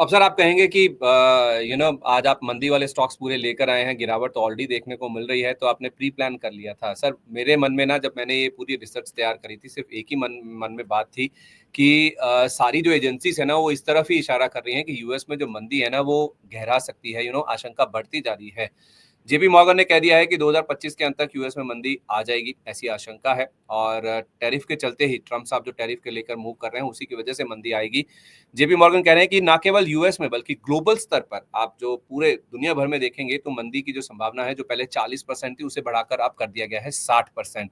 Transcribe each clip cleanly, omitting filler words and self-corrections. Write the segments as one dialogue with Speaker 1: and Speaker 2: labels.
Speaker 1: अब सर आप कहेंगे कि आज आप मंदी वाले स्टॉक्स पूरे लेकर आए हैं, गिरावट तो ऑलरेडी देखने को मिल रही है, तो आपने प्री प्लान कर लिया था। सर मेरे मन में ना, जब मैंने ये पूरी रिसर्च तैयार करी थी, सिर्फ एक ही मन में बात थी कि सारी जो एजेंसीज है ना, वो इस तरफ ही इशारा कर रही हैं कि यूएस में जो मंदी है ना, वो गहरा सकती है, आशंका बढ़ती जा रही है। जेपी मॉर्गन ने कह दिया है कि 2025 के अंत तक यूएस में मंदी आ जाएगी, ऐसी आशंका है। और टैरिफ के चलते ही ट्रम्प साहब जो टैरिफ के लेकर मूव कर रहे हैं, उसी की वजह से मंदी आएगी। जेपी मॉर्गन कह रहे हैं कि ना केवल यूएस में बल्कि ग्लोबल स्तर पर आप जो पूरे दुनिया भर में देखेंगे तो मंदी की जो संभावना है, जो पहले 40% थी, उसे बढ़ाकर अब कर दिया गया है 60%।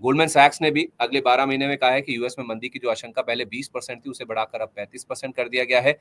Speaker 1: गोल्डमैन सैक्स ने भी अगले 12 महीने में कहा है कि यूएस में मंदी की जो आशंका पहले 20% थी, उसे बढ़ाकर अब 35% कर दिया गया है।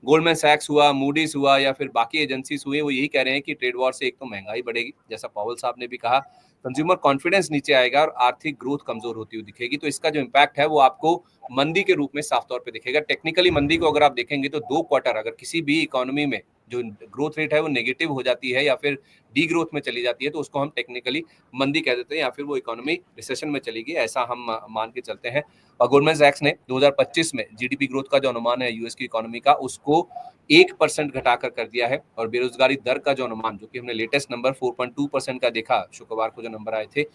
Speaker 1: गोल्डमैन सैक्स हुआ, मूडीज हुआ या फिर बाकी एजेंसीज हुई, वो यही कह रहे हैं कि ट्रेड वॉर से एक तो महंगाई बढ़ेगी, जैसा पॉवेल साहब ने भी कहा, कंज्यूमर कॉन्फिडेंस नीचे आएगा और आर्थिक ग्रोथ कमजोर होती हुई दिखेगी। तो इसका जो इम्पैक्ट है वो आपको मंदी के रूप में साफ तौर पे दिखेगा। टेक्निकली मंदी को अगर आप देखेंगे तो 2 क्वार्टर अगर किसी भी इकोनॉमी में जो ग्रोथ रेट है वो नेगेटिव हो जाती है या फिर डी ग्रोथ में चली जाती है, तो उसको हम टेक्निकली मंदी कह देते हैं या फिर वो इकोनॉमी रिसेशन में चली गई, ऐसा हम मान के चलते हैं। और गोल्डमैन सैक्स ने 2025 में जीडीपी ग्रोथ का जो अनुमान है यूएस की इकोनॉमी का, उसको 1% घटाकर कर दिया है। और बेरोजगारी दर का जो अनुमान, जो कि हमने लेटेस्ट नंबर 4.2% का देखा शुक्रवार को जो नंबर आए थे,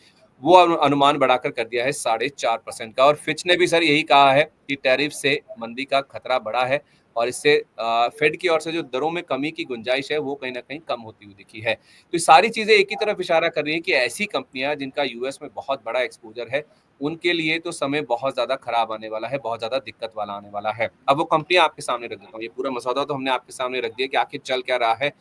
Speaker 1: वो अनुमान बढ़ाकर कर दिया है 4.5% का। और फिच ने भी सर यही कहा है कि टैरिफ से मंदी का खतरा बढ़ा है और इससे फेड की ओर से जो दरों में कमी की गुंजाइश है वो कहीं ना कहीं कम होती हुई दिखी है। तो ये सारी चीजें एक ही तरफ इशारा कर रही हैं कि ऐसी कंपनियां जिनका यूएस में बहुत बड़ा एक्सपोजर है, उनके लिए तो समय बहुत ज्यादा खराब आने वाला है, बहुत ज्यादा दिक्कत वाला आने वाला है। अब वो कंपनियां आपके सामने रख देता हूँ, ये पूरा मसौदा तो हमने आपके सामने रख दिया कि आखिर चल क्या रहा है।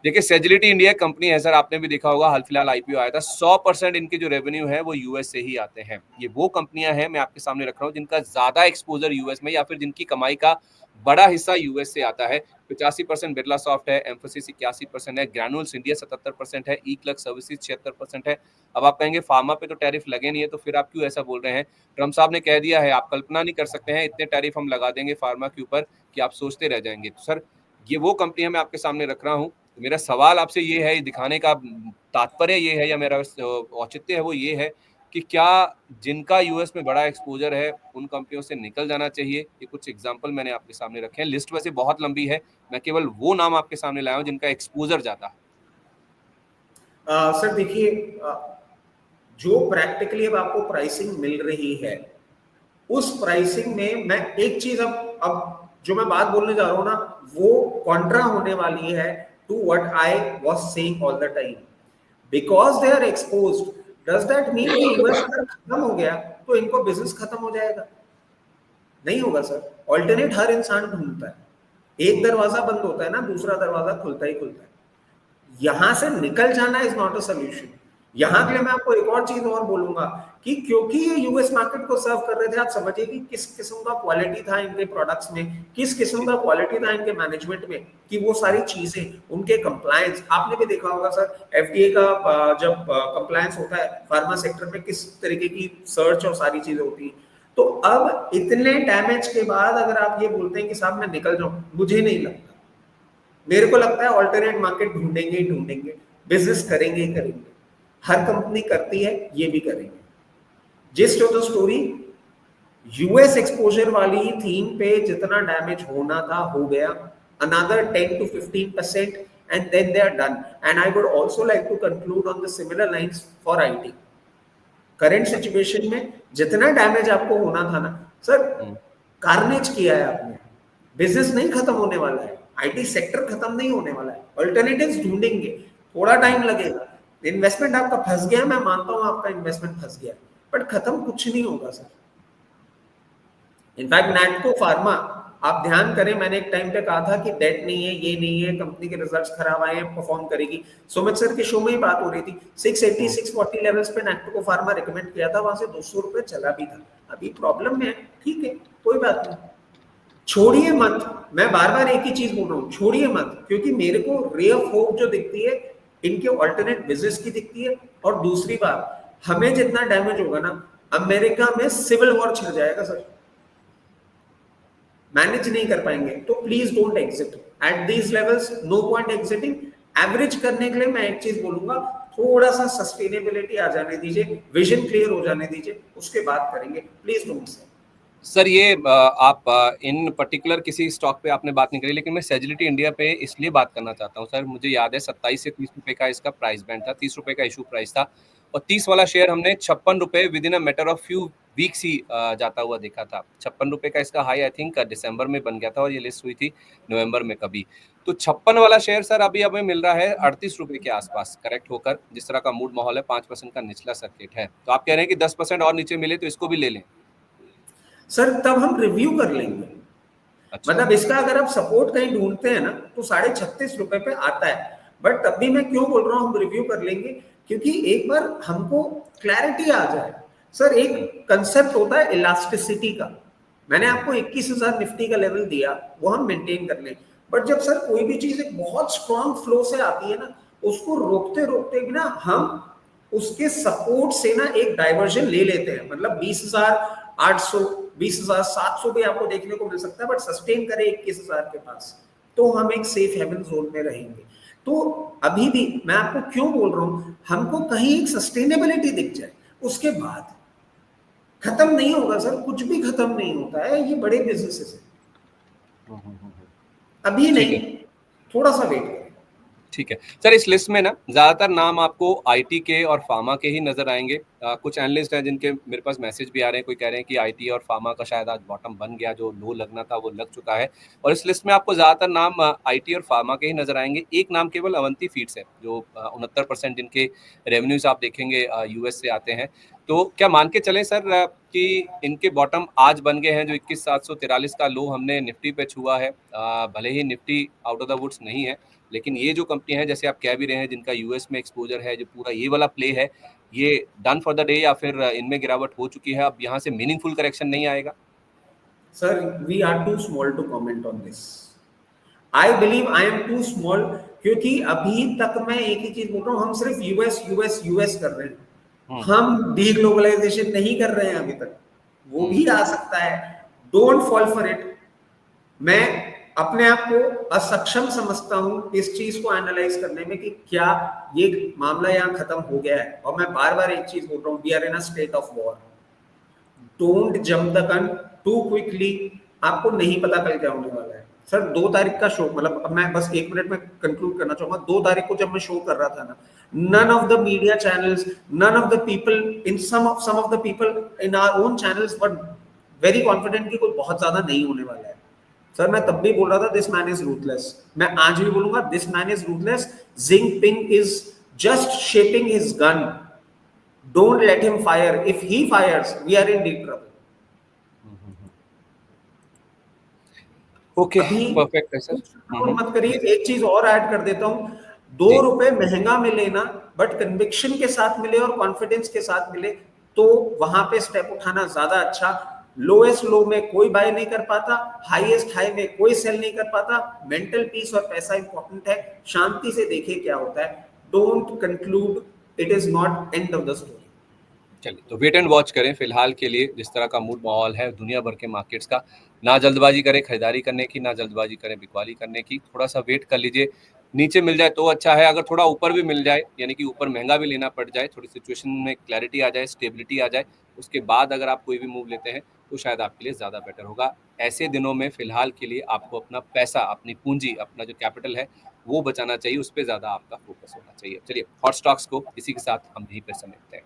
Speaker 1: देखिए, सेजिलिटी इंडिया कंपनी है सर, आपने भी देखा होगा, हाल फिलहाल आईपीओ आया था। 100% इनके जो रेवेन्यू है वो यूएस से ही आते हैं। ये वो कंपनियां हैं, मैं आपके सामने रख रहा हूँ, जिनका ज्यादा एक्सपोजर यूएस में या फिर जिनकी कमाई का बड़ा हिस्सा यूएस से आता है। 85% बिरला सॉफ्ट है, एम्फोसिस 81% है, ग्रैनुल्स इंडिया 77% है, ई क्लर्क सर्विसेज 76% है। अब आप कहेंगे फार्मा पे तो टैरिफ लगे नहीं है, तो फिर आप क्यों ऐसा बोल रहे हैं? ट्रम्प साहब ने कह दिया है, आप कल्पना नहीं कर सकते हैं, इतने टैरिफ हम लगा देंगे फार्मा के ऊपर कि आप सोचते रह जाएंगे। तो सर ये वो कंपनियां मैं आपके सामने रख रहा हूँ। तो मेरा सवाल आपसे ये है, दिखाने का तात्पर्य ये है या मेरा औचित्य है वो ये है कि क्या जिनका यूएस में बड़ा एक्सपोजर है उन कंपनियों से निकल जाना चाहिए? ये कुछ एग्जांपल मैंने आपके सामने रखे हैं, लिस्ट वैसे बहुत लंबी है, मैं केवल वो नाम आपके सामने लाया हूं जिनका एक्सपोजर ज्यादा है।
Speaker 2: सर देखिए, जो प्रैक्टिकली अब आपको प्राइसिंग मिल रही है, उस प्राइसिंग में मैं एक चीज अब जो मैं बात बोलने जा रहा हूं ना, वो कॉन्ट्रा होने वाली है to what I was saying all the time. Because they are exposed, does that mean कि यूएस अगर खत्म हो गया तो इनको बिजनेस खत्म हो जाएगा? नहीं होगा सर। ऑल्टरनेट हर इंसान ढूंढता है। एक दरवाजा बंद होता है ना, दूसरा दरवाजा खुलता ही खुलता है। यहां से निकल जाना इज नॉट अ सोल्यूशन। यहां के लिए मैं आपको एक और चीज और बोलूंगा कि क्योंकि ये यूएस मार्केट को सर्व कर रहे थे, आप समझिए कि किस किस्म का क्वालिटी था इनके प्रोडक्ट्स में, किस किस्म का क्वालिटी था इनके मैनेजमेंट में, कि वो सारी चीजें, उनके कंप्लायंस, आपने भी देखा होगा सर, एफडीए का जब कंप्लायंस होता है फार्मा सेक्टर में, किस तरीके की सर्च और सारी चीजें होती है। तो अब इतने डैमेज के बाद अगर आप ये बोलते हैं कि साहब मैं निकल जाऊं, मुझे नहीं लगता। मेरे को लगता है ऑल्टरनेट मार्केट ढूंढेंगे ही ढूंढेंगे, बिजनेस करेंगे ही करेंगे। हर कंपनी करती है, ये भी करेंगे। Gist of the story, US exposure वाली थीम पे जितना डैमेज होना था हो गया। Another 10 to 15% and then they are done. And I would also like to conclude on the similar lines for IT. Current situation में जितना डैमेज आपको होना था ना सर, कार्नेज किया है आपने। बिजनेस नहीं खत्म होने वाला है, आईटी सेक्टर खत्म नहीं होने वाला है, अल्टरनेटिव्स ढूंढेंगे, थोड़ा टाइम लगेगा। इन्वेस्टमेंट आपका फंस गया, मैं मानता हूं आपका इन्वेस्टमेंट फंस गया, बट खत्म कुछ नहीं होगा सर। इनफैक्ट नैटको फार्मा, आप ध्यान करें, मैंने एक टाइम पे कहा था कि डेट नहीं है, ये नहीं है, कंपनी के रिजल्ट्स खराब आए हैं, परफॉर्म करेगी। सुमित सर के शो में ही बात हो रही थी, 680 640 लेवल्स पे नैटको फार्मा रिकमेंड किया था, वहां से 200 रुपए चला भी था। अभी प्रॉब्लम में है, ठीक है, कोई बात नहीं, छोड़िए मत। मैं बार बार एक ही चीज बोल रहा हूँ, छोड़िए मत, क्योंकि मेरे को रे ऑफ होप जो दिखती है इनके ऑल्टरनेट बिजनेस की दिखती है। और दूसरी बात, हमें जितना डैमेज होगा ना, अमेरिका में सिविल वॉर छिड़ जाएगा सर, मैनेज नहीं कर पाएंगे। तो please don't exit at these levels, no point exiting. Average करने के लिए मैं एक चीज बोलूंगा, थोड़ा सा सस्टेनेबिलिटी आ जाने दीजिए, विजन क्लियर हो जाने दीजिए, उसके बाद करेंगे, प्लीज डोंट से
Speaker 1: सर ये आप इन पर्टिकुलर किसी स्टॉक पे आपने बात नहीं करी, लेकिन मैं सेजिलिटी इंडिया पे इसलिए बात करना चाहता हूँ सर। मुझे याद है 27 से 30 रुपए का इसका प्राइस बैंड था, 30 रुपए का इशू प्राइस था, और 30 वाला शेयर हमने 56 रुपए within a matter of few weeks ही जाता हुआ देखा था। 56 रुपए का इसका हाई आई थिंक दिसंबर में बन गया था, और ये लिस्ट हुई थी नवंबर में कभी। तो 56 वाला शेयर सर अभी हमें मिल रहा है 38 रुपए के आसपास करेक्ट होकर। जिस तरह का मूड माहौल है, 5% का निचला सर्किट है, तो आप कह रहे हैं कि 10% और नीचे मिले तो इसको भी ले लें?
Speaker 2: सर तब हम रिव्यू कर लेंगे।
Speaker 1: अच्छा।
Speaker 2: मतलब इसका अगर आप सपोर्ट कहीं ढूंढते हैं ना तो 36.5 रुपए पे आता है, बट तब भी मैं क्यों बोल रहा हूं हम रिव्यू कर लेंगे, क्योंकि एक बार हमको क्लैरिटी आ जाए। सर एक कंसेप्ट होता है इलास्टिसिटी का, मैंने आपको 21,000 निफ्टी का लेवल दिया, वो हम मेंटेन कर लें, बट जब सर कोई भी चीज एक बहुत स्ट्रॉन्ग फ्लो से आती है ना, उसको रोकते रोकते भी ना हम उसके सपोर्ट से ना एक डाइवर्जन ले लेते हैं। मतलब 20,800 20,700 भी आपको देखने को मिल सकता है, बट सस्टेन करें 21,000 के पास तो हम एक सेफ हेवन जोन में रहेंगे। तो अभी भी मैं आपको क्यों बोल रहा हूं, हमको कहीं एक सस्टेनेबिलिटी दिख जाए, उसके बाद खत्म नहीं होगा सर, कुछ भी खत्म नहीं होता है, ये बड़े बिजनेसेस है। अभी
Speaker 1: ठीक
Speaker 2: नहीं,
Speaker 1: है।
Speaker 2: थोड़ा सा वेट करें।
Speaker 1: ठीक है सर, इस लिस्ट में ना ज्यादातर नाम आपको आईटी के और फार्मा के ही नजर आएंगे। कुछ एनालिस्ट हैं जिनके मेरे पास मैसेज भी आ रहे हैं, कोई कह रहे हैं कि आईटी और फार्मा का शायद आज बॉटम बन गया, जो लो लगना था वो लग चुका है। और इस लिस्ट में आपको ज्यादातर नाम आईटी और फार्मा के ही नजर आएंगे। एक नाम केवल अवंती फीड्स है, जो 69% जिनके रेवेन्यूज आप देखेंगे यूएस से आते हैं। तो क्या मान के चलें सर कि इनके बॉटम आज बन गए हैं? जो 21,743 का लो हमने निफ्टी पे छुआ है, भले ही Nifty out of the woods नहीं है, लेकिन ये जो कंपनी है जैसे आप कह भी रहे हैं जिनका यूएस में एक्सपोजर है, जो पूरा ये वाला प्ले है, ये डन फॉर द डे, या फिर इनमें गिरावट हो चुकी है, अब यहाँ से मीनिंगफुल करेक्शन नहीं आएगा?
Speaker 2: Sir we are too small to comment on this, I believe I am too small, क्योंकि अभी तक मैं एक ही चीज बोल रहा हूँ, हम सिर्फ यूएस यूएस यूएस कर रहे हैं, हम डी ग्लोबलाइजेशन नहीं कर रहे हैं अभी तक, वो भी आ सकता है, डोंट फॉल फॉर इट। मैं अपने आप को असक्षम समझता हूं इस चीज को एनालाइज करने में कि क्या ये मामला यहां खत्म हो गया है, और मैं बार बार एक चीज बोल रहा हूं, we are in a state of war, don't jump the gun too quickly, आपको नहीं पता कल क्या होने वाला है। सर 2 तारीख का शो, मतलब अब मैं बस 1 मिनट में कंक्लूड करना चाहूंगा, 2 तारीख को जब मैं शो कर रहा था ना, none of the media channels, none of the people in some of the people in our own channels were very confident कि कोई बहुत ज्यादा नहीं होने वाला है। सर मैं तब भी बोल रहा था दिस मैन इज रूथलेस, मैं आज भी बोलूंगा this man is ruthless, Jinping is just shaping his gun, don't let him fire, if he fires we are in deep trouble.
Speaker 1: Okay,
Speaker 2: अभी
Speaker 1: परफेक्ट है सर।
Speaker 2: मत करिए, एक चीज और ऐड कर देता हूं, 2 रुपए महंगा मिले ना, बट कन्विक्शन के साथ मिले और कॉन्फिडेंस के साथ मिले, तो वहां पे स्टेप उठाना ज्यादा अच्छा। लोएस्ट लो में कोई बाय नहीं कर पाता, हाईएस्ट हाई में कोई सेल नहीं कर पाता, मेंटल पीस और पैसा इंपॉर्टेंट है, शांति से देखिए क्या होता है, don't conclude, it is not end of the story.
Speaker 1: चलिए, तो वेट एंड वॉच करें फिलहाल के लिए। जिस तरह का मूड माहौल है दुनिया भर के मार्केट्स का, ना जल्दबाजी करें खरीदारी करने की, ना जल्दबाजी करें बिकवाली करने की, थोड़ा सा वेट कर लीजिए। नीचे मिल जाए तो अच्छा है, अगर थोड़ा ऊपर भी मिल जाए, यानी कि ऊपर महंगा भी लेना पड़ जाए, थोड़ी सिचुएशन में क्लैरिटी आ जाए, स्टेबिलिटी आ जाए, उसके बाद अगर आप कोई भी मूव लेते हैं तो शायद आपके लिए ज़्यादा बेटर होगा। ऐसे दिनों में फिलहाल के लिए आपको अपना पैसा, अपनी पूंजी, अपना जो कैपिटल है वो बचाना चाहिए, उस पर ज़्यादा आपका फोकस होना चाहिए। चलिए, हॉट स्टॉक्स को इसी के साथ हम यहीं पर समेटते हैं।